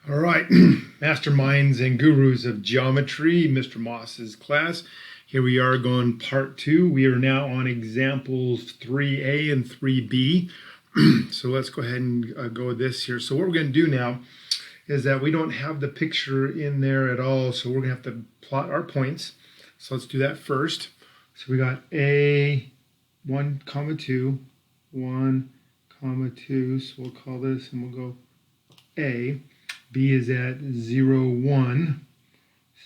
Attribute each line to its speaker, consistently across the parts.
Speaker 1: All right, masterminds and gurus of geometry, Mr. Moss's class. Here we are going part 2. We are now on examples 3A and 3B. So let's go ahead and go with this here. So what we're going to do now is that we don't have the picture in there at all, so we're going to have to plot our points. So let's do that first. So we got A, 1, 2, 1, 2. So we'll call this and we'll go A. B is at 0, 1.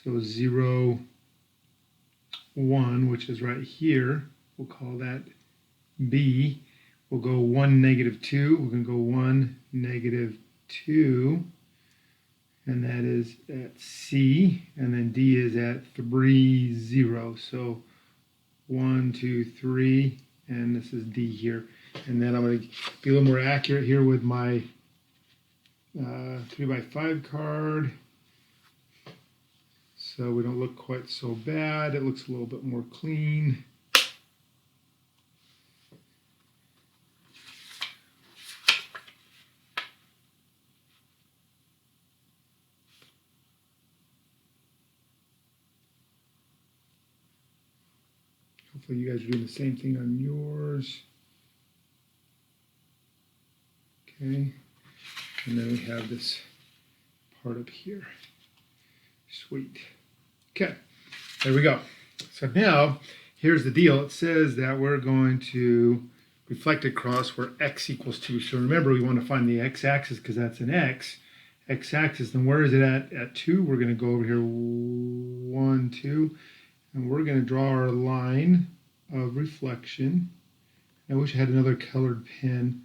Speaker 1: So 0, 1, which is right here. We'll call that B. We'll go 1, -2. We're going to go 1, -2. And that is at C. And then D is at 3, 0. So 1, 2, 3. And this is D here. And then I'm going to be a little more accurate here with my 3x5 card, so we don't look quite so bad. It looks a little bit more clean. Hopefully you guys are doing the same thing on yours. Okay. And then we have this part up here. Sweet. Okay, there we go. So now, here's the deal. It says that we're going to reflect across where x equals 2. So remember, we want to find the x-axis because that's an x. X-axis, then where is it at 2? We're going to go over here, 1, 2, and we're going to draw our line of reflection. I wish I had another colored pen.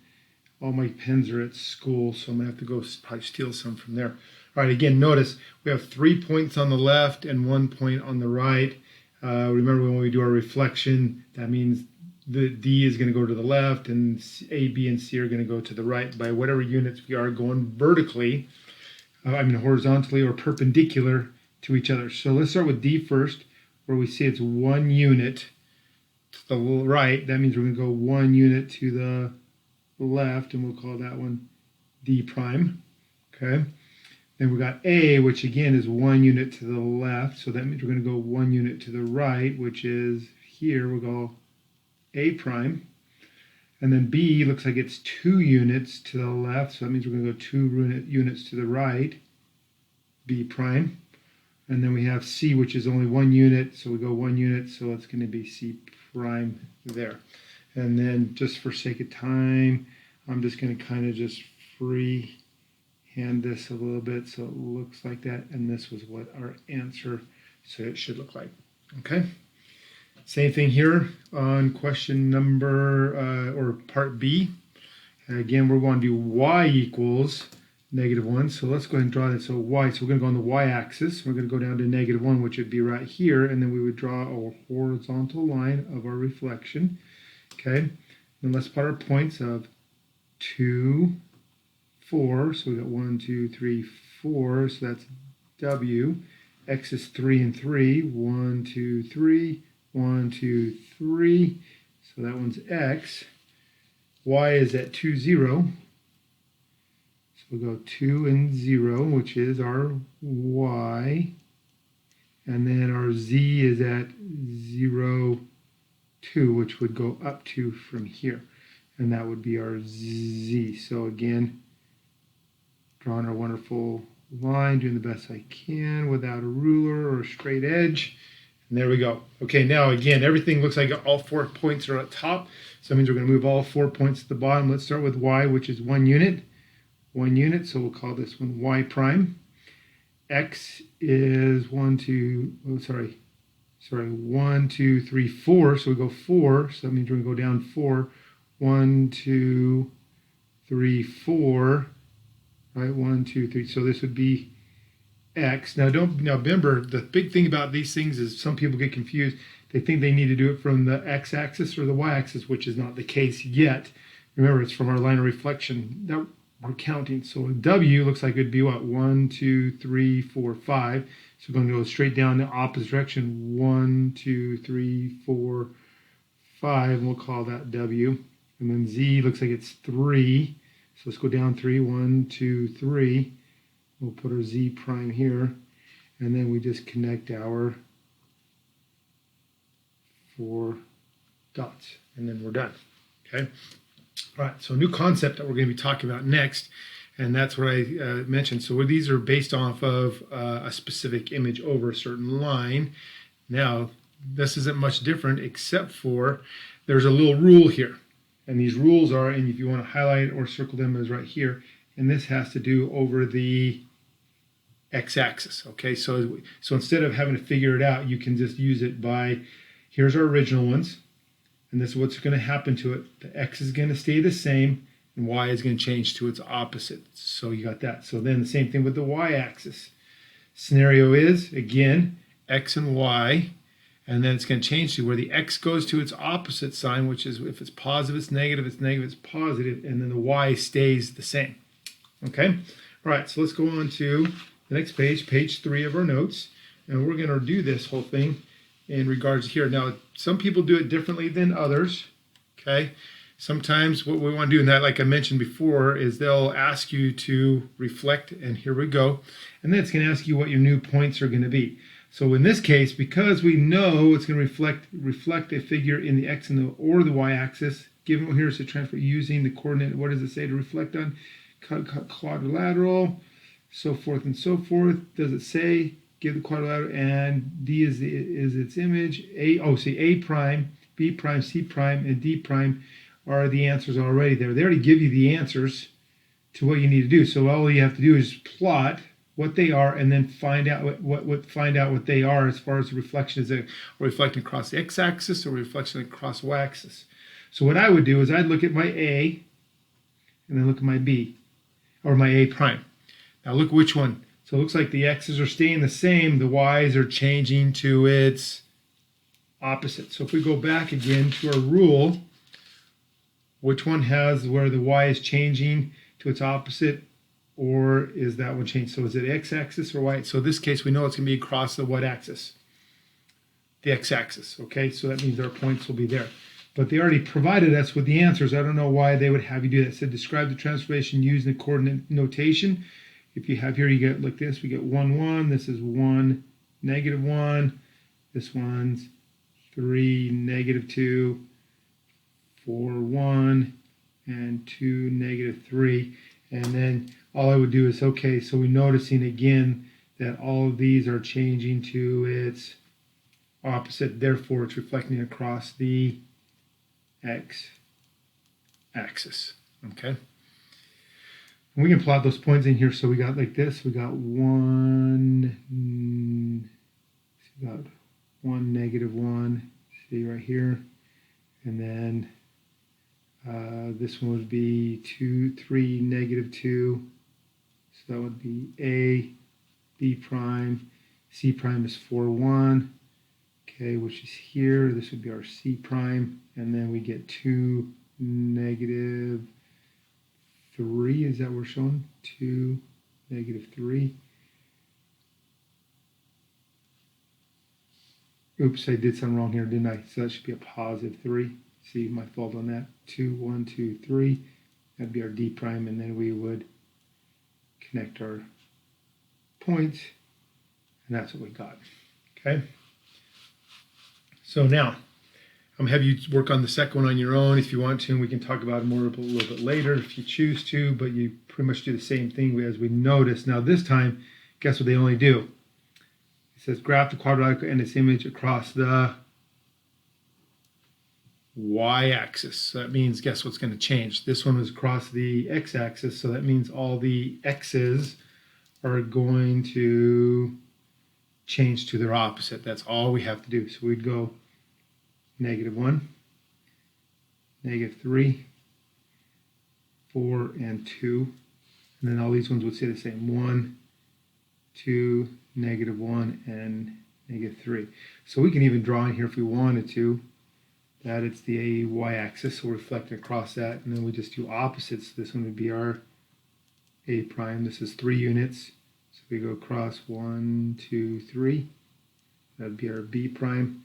Speaker 1: All my pens are at school, so I'm going to have to go probably steal some from there. All right, again, notice we have 3 points on the left and 1 point on the right. Remember when we do our reflection, that means the D is going to go to the left and A, B, and C are going to go to the right by whatever units we are going vertically, horizontally or perpendicular to each other. So let's start with D first, where we see it's 1 unit to the right. That means we're going to go 1 unit to the left, and we'll call that one D prime. Okay. Then we got A, which again is 1 unit to the left, so that means we're going to go 1 unit to the right, which is here. We'll go A prime. And then B looks like it's 2 units to the left, so that means we're going to go 2 units to the right, B prime. And then we have C, which is only 1 unit, so we go 1 unit, so it's going to be C prime there. And then just for sake of time, I'm just going to kind of just free hand this a little bit so it looks like that. And this was what our answer said it should look like. Okay. Same thing here on question number, or part B. And again, we're going to do y equals -1. So let's go ahead and draw that. So y, so we're going to go on the y-axis. We're going to go down to -1, which would be right here. And then we would draw a horizontal line of our reflection. Okay, then let's plot our points of 2, 4. So we got 1, 2, 3, 4. So that's W. X is 3 and 3. 1, 2, 3. 1, 2, 3. So that one's X. Y is at 2, 0. So we'll go 2 and 0, which is our Y. And then our Z is at 0, 2, which would go up 2 from here, and that would be our Z. So again, drawing our wonderful line, doing the best I can without a ruler or a straight edge, and there we go. Okay, now again, everything looks like all 4 points are at top, so that means we're going to move all 4 points to the bottom. Let's start with Y, which is 1 unit. 1 unit, so we'll call this one Y prime. X is 1, 2, 3, 4. So we go 4. So that means we're going to go down 4. 1, 2, 3, 4. Right? 1, 2, 3. So this would be X. Now remember, the big thing about these things is some people get confused. They think they need to do it from the x-axis or the y-axis, which is not the case yet. Remember, it's from our line of reflection that we're counting. So W looks like it'd be what? 1, 2, 3, 4, 5. So we're going to go straight down the opposite direction. 1, 2, 3, 4, 5. And we'll call that W. And then Z looks like it's 3. So let's go down 3. 1, 2, 3. We'll put our Z prime here, and then we just connect our 4 dots, and then we're done. Okay. All right. So a new concept that we're going to be talking about next, and that's what I mentioned. So these are based off of a specific image over a certain line. Now, this isn't much different except for there's a little rule here. And these rules are, and if you want to highlight or circle them, is right here. And this has to do over the x-axis. Okay, so instead of having to figure it out, you can just use it by, here's our original ones. And this is what's going to happen to it. The x is going to stay the same, and y is going to change to its opposite. So you got that. So then the same thing with the y-axis. Scenario is, again, x and y, and then it's going to change to where the x goes to its opposite sign, which is if it's positive, it's negative, it's positive, and then the y stays the same. Okay? All right, so let's go on to the next page, page 3 of our notes, and we're going to do this whole thing in regards to here. Now, some people do it differently than others, okay? Sometimes what we want to do, and that, like I mentioned before, is they'll ask you to reflect, and here we go. And then it's going to ask you what your new points are going to be. So in this case, because we know it's going to reflect a figure in the x and the or the y-axis, given here's the transfer using the coordinate, what does it say to reflect on? Quadrilateral, so forth and so forth. Does it say give the quadrilateral, and D is its image. A prime, B prime, C prime, and D prime are the answers already there. They already give you the answers to what you need to do. So all you have to do is plot what they are, and then find out what they are as far as the reflection is a reflecting across the x-axis or reflection across the y-axis. So what I would do is I'd look at my A, and then look at my B, or my A prime. Now look which one. So it looks like the x's are staying the same, the y's are changing to its opposite. So if we go back again to our rule, which one has where the y is changing to its opposite, or is that one changed? So is it x-axis or y? So in this case, we know it's going to be across the what axis? The x-axis, okay? So that means our points will be there. But they already provided us with the answers. I don't know why they would have you do that. It said describe the transformation using the coordinate notation. If you have here, you get like this. We get 1, 1. This is 1, negative 1. This one's 3, negative 2, 4, 1, and 2, negative 3. And then all I would do is, okay, so we're noticing again that all of these are changing to its opposite. Therefore, it's reflecting across the x-axis, okay? And we can plot those points in here. So we got like this. We got 1, negative 1, see right here. And then this one would be 2, 3, negative 2. So that would be A, B prime, C prime is 4, 1. Okay, which is here. This would be our C prime. And then we get 2, negative 3. Is that what we're showing? 2, negative 3. Oops, I did something wrong here, didn't I? So that should be a positive 3. See my fault on that. 2, 1, 2, 3. That'd be our D prime, and then we would connect our points, and that's what we got. Okay. So now I'm going to have you work on the second one on your own if you want to, and we can talk about it more a little bit later if you choose to, but you pretty much do the same thing as we noticed. Now this time, guess what they only do? It says graph the quadrilateral and its image across the y-axis. So that means, guess what's going to change? This one was across the x-axis, so that means all the x's are going to change to their opposite. That's all we have to do. So we'd go negative 1, negative 3, 4, and 2. And then all these ones would say the same. 1, 2, negative 1, and negative 3. So we can even draw in here if we wanted to that it's the y-axis, so we're reflecting across that. And then we just do opposites. This one would be our A prime. This is 3 units. So we go across 1, 2, 3. That would be our B prime.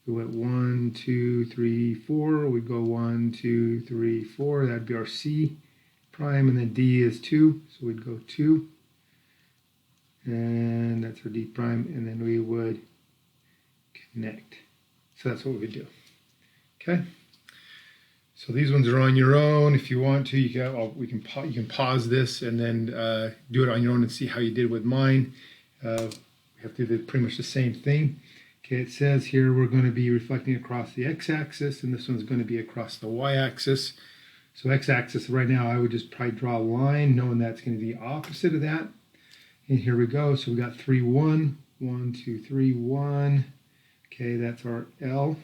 Speaker 1: We went 1, 2, 3, 4. We go 1, 2, 3, 4. That'd be our C prime, and then D is 2. So we'd go 2. and that's our D prime, and then we would connect. So that's what we would do. Okay. So these ones are on your own. If you want to, you can pause this and then do it on your own and see how you did with mine. We have to do pretty much the same thing. Okay, it says here we're going to be reflecting across the x-axis, and this one's going to be across the y-axis. So x-axis right now, I would just probably draw a line, knowing that's going to be opposite of that. And here we go. So we got 3, 1, 1, 2, 3, 1. Okay, that's our L.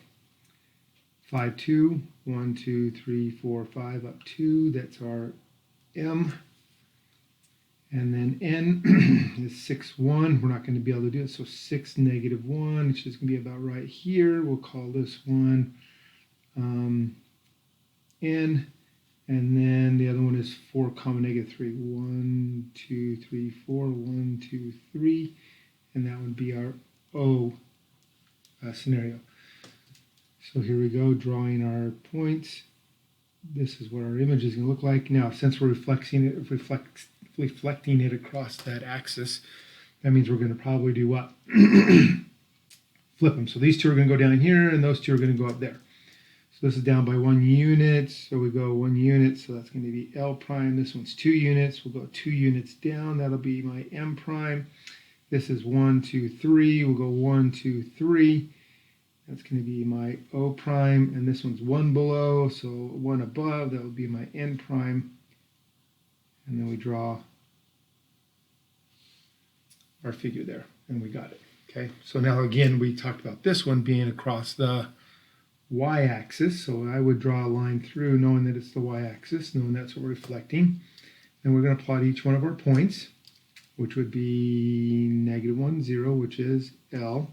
Speaker 1: 5, 2, 1, 2, 3, 4, 5, up 2. That's our M. And then N is 6, 1. We're not going to be able to do it. So 6, negative 1. It's just going to be about right here. We'll call this one N. And then the other one is 4, comma, negative 3. 1, 2, 3, 4. 1, 2, 3. And that would be our O scenario. So here we go, drawing our points. This is what our image is going to look like. Now, since we're reflecting it across that axis, that means we're going to probably do what? Flip them. So these two are going to go down here, and those two are going to go up there. So this is down by 1 unit. So we go 1 unit. So that's going to be L prime. This one's 2 units. We'll go 2 units down. That'll be my M prime. This is 1, 2, 3. We'll go 1, 2, 3. That's going to be my O prime, and this one's 1 below, so 1 above, that would be my N prime. And then we draw our figure there, and we got it. Okay, so now again, we talked about this one being across the y-axis, so I would draw a line through knowing that it's the y-axis, knowing that's what we're reflecting. And we're going to plot each one of our points, which would be -1, 0, which is L.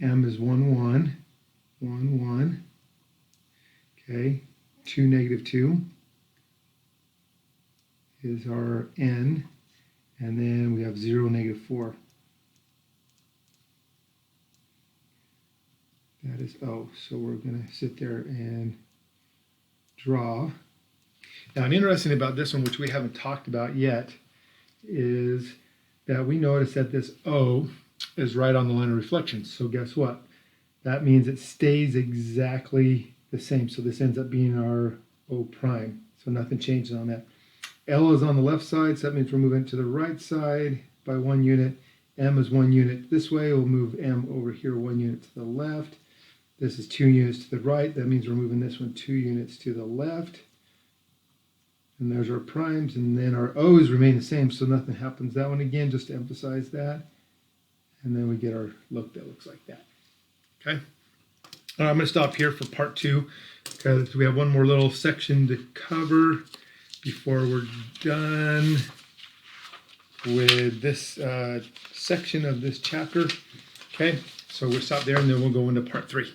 Speaker 1: M is 1, 1, 1, 1. Okay, 2, negative 2 is our N, and then we have 0, negative 4. That is O. So we're going to sit there and draw. Now, an interesting about this one, which we haven't talked about yet, is that we notice that this O is right on the line of reflection. So guess what? That means it stays exactly the same. So this ends up being our O prime. So nothing changes on that. L is on the left side, so that means we're moving to the right side by 1 unit. M is 1 unit this way. We'll move M over here 1 unit to the left. This is 2 units to the right. That means we're moving this one 2 units to the left. And there's our primes, and then our O's remain the same, so nothing happens. That one again, just to emphasize that. And then we get our look that looks like that. Okay. All right, I'm going to stop here for part 2 because we have one more little section to cover before we're done with this section of this chapter. Okay, so we'll stop there and then we'll go into part 3.